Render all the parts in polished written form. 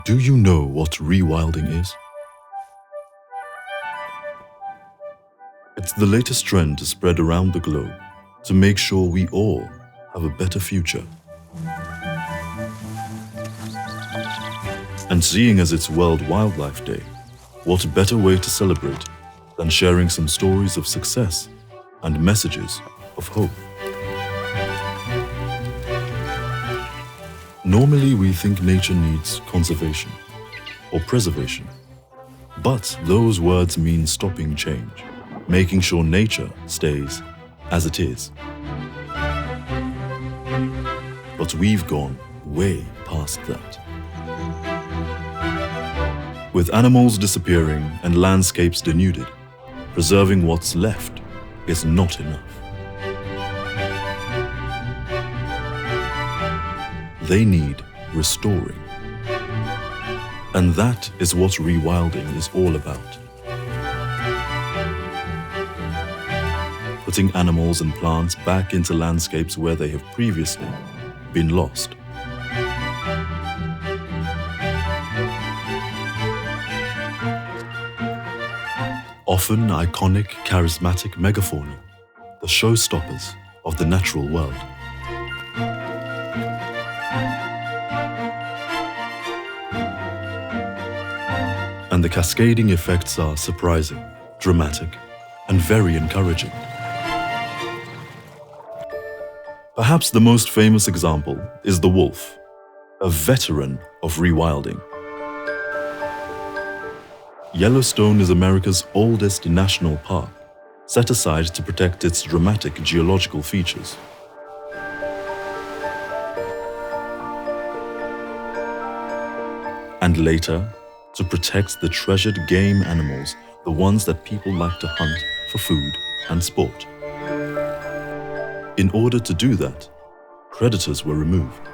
Do you know what rewilding is? It's the latest trend to spread around the globe to make sure we all have a better future. And seeing as it's World Wildlife Day, what better way to celebrate than sharing some stories of success and messages of hope? Normally we think nature needs conservation or preservation, but those words mean stopping change, making sure nature stays as it is. But we've gone way past that. With animals disappearing and landscapes denuded, preserving what's left is not enough. They need restoring. And that is what rewilding is all about. Putting animals and plants back into landscapes where they have previously been lost. Often iconic, charismatic megafauna, the showstoppers of the natural world. And the cascading effects are surprising, dramatic, and very encouraging. Perhaps the most famous example is the wolf, a veteran of rewilding. Yellowstone is America's oldest national park, set aside to protect its dramatic geological features. And later, to protect the treasured game animals, the ones that people like to hunt for food and sport. In order to do that, predators were removed.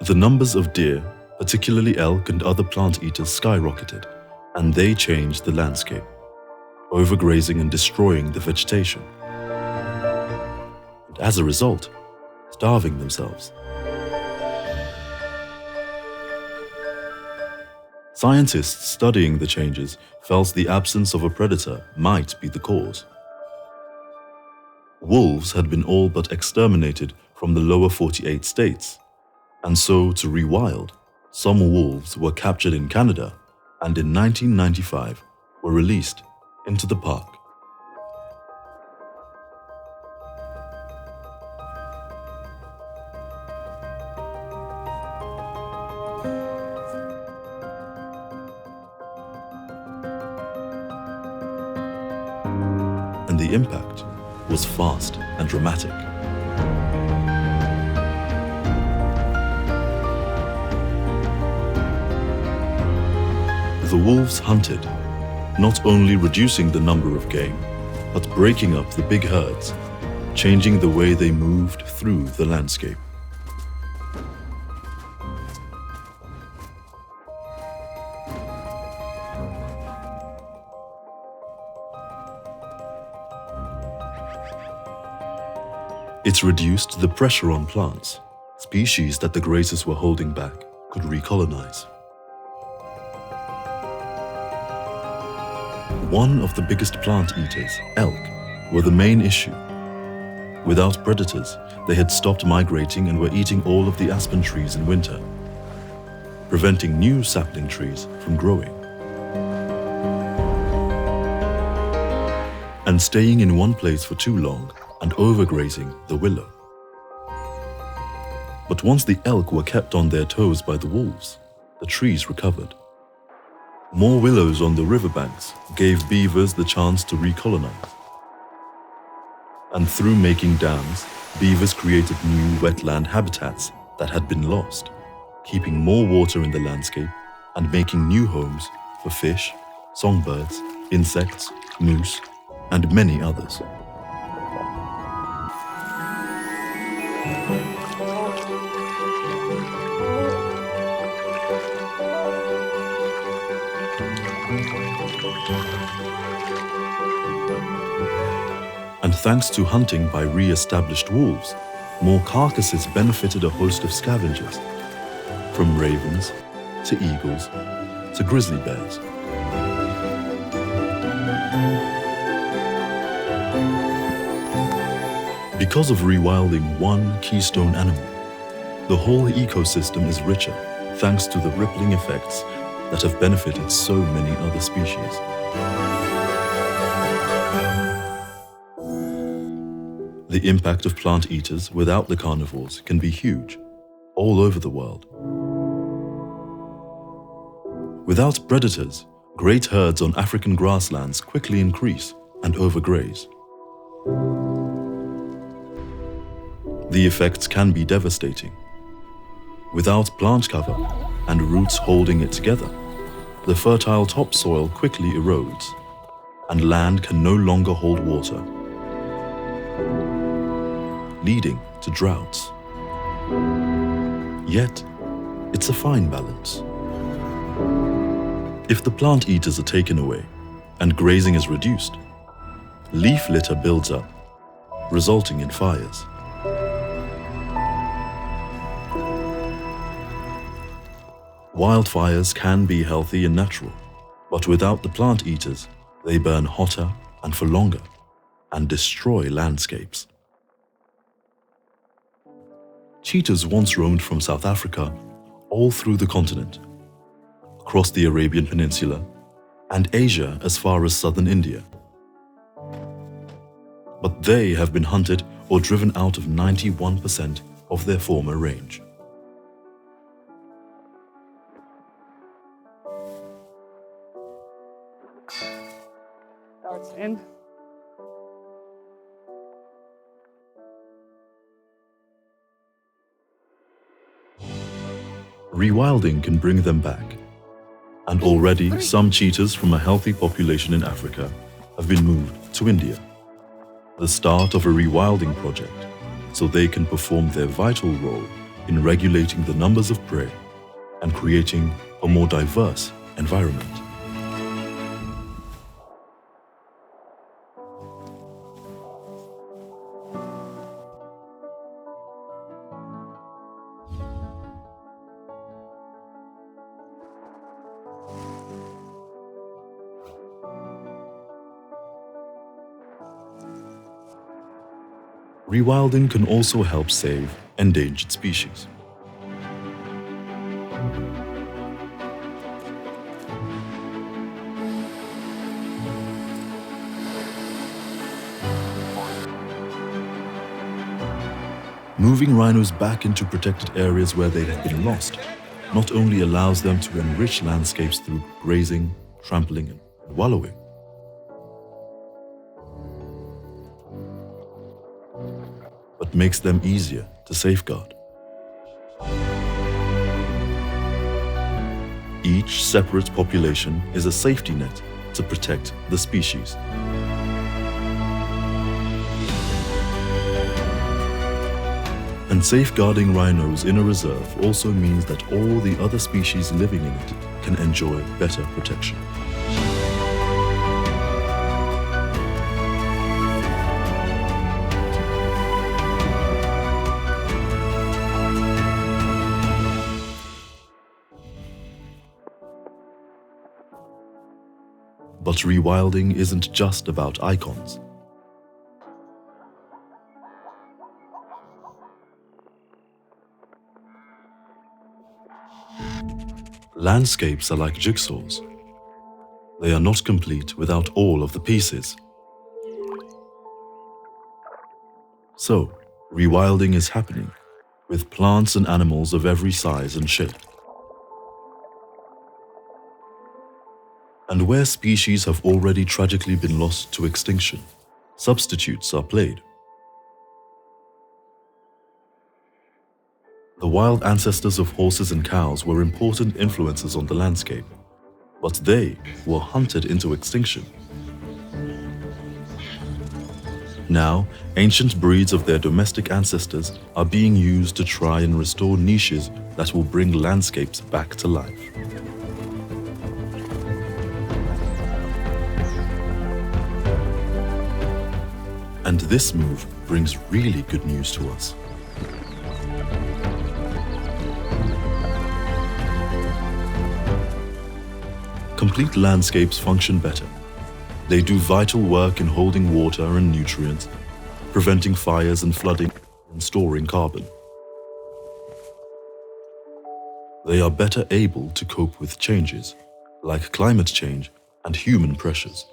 The numbers of deer, particularly elk and other plant eaters, skyrocketed, and they changed the landscape, overgrazing and destroying the vegetation. And as a result, starving themselves. Scientists studying the changes felt the absence of a predator might be the cause. Wolves had been all but exterminated from the lower 48 states, and so to rewild, some wolves were captured in Canada and in 1995 were released into the park. And the impact was fast and dramatic. The wolves hunted, not only reducing the number of game, but breaking up the big herds, changing the way they moved through the landscape. It reduced the pressure on plants. Species that the grazers were holding back could recolonize. One of the biggest plant eaters, elk, were the main issue. Without predators, they had stopped migrating and were eating all of the aspen trees in winter, preventing new sapling trees from growing. And staying in one place for too long and overgrazing the willow. But once the elk were kept on their toes by the wolves, the trees recovered. More willows on the riverbanks gave beavers the chance to recolonize. And through making dams, beavers created new wetland habitats that had been lost, keeping more water in the landscape and making new homes for fish, songbirds, insects, moose, and many others. And thanks to hunting by re-established wolves, more carcasses benefited a host of scavengers, from ravens to eagles to grizzly bears. Because of rewilding one keystone animal, the whole ecosystem is richer thanks to the rippling effects that have benefited so many other species. The impact of plant eaters without the carnivores can be huge, all over the world. Without predators, great herds on African grasslands quickly increase and overgraze. The effects can be devastating. Without plant cover and roots holding it together, the fertile topsoil quickly erodes, and land can no longer hold water, leading to droughts. Yet, it's a fine balance. If the plant eaters are taken away and grazing is reduced, leaf litter builds up, resulting in fires. Wildfires can be healthy and natural, but without the plant eaters, they burn hotter and for longer and destroy landscapes. Cheetahs once roamed from South Africa all through the continent, across the Arabian Peninsula, and Asia as far as southern India. But they have been hunted or driven out of 91% of their former range. Darts in. Rewilding can bring them back, and already some cheetahs from a healthy population in Africa have been moved to India, the start of a rewilding project, so they can perform their vital role in regulating the numbers of prey and creating a more diverse environment. Rewilding can also help save endangered species. Moving rhinos back into protected areas where they have been lost not only allows them to enrich landscapes through grazing, trampling, and wallowing, but makes them easier to safeguard. Each separate population is a safety net to protect the species. And safeguarding rhinos in a reserve also means that all the other species living in it can enjoy better protection. But rewilding isn't just about icons. Landscapes are like jigsaws. They are not complete without all of the pieces. So, rewilding is happening, with plants and animals of every size and shape. And where species have already tragically been lost to extinction, substitutes are played. The wild ancestors of horses and cows were important influences on the landscape, but they were hunted into extinction. Now, ancient breeds of their domestic ancestors are being used to try and restore niches that will bring landscapes back to life. And this move brings really good news to us. Complete landscapes function better. They do vital work in holding water and nutrients, preventing fires and flooding, and storing carbon. They are better able to cope with changes, like climate change and human pressures.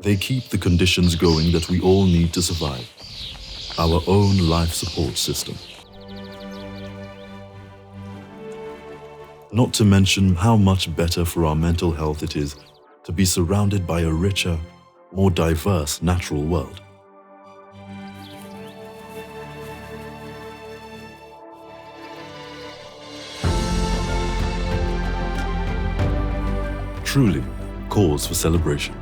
They keep the conditions going that we all need to survive, our own life support system. Not to mention how much better for our mental health it is to be surrounded by a richer, more diverse natural world. Truly, cause for celebration.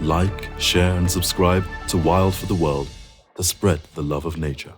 Like, share and subscribe to Wild for the World to spread the love of nature.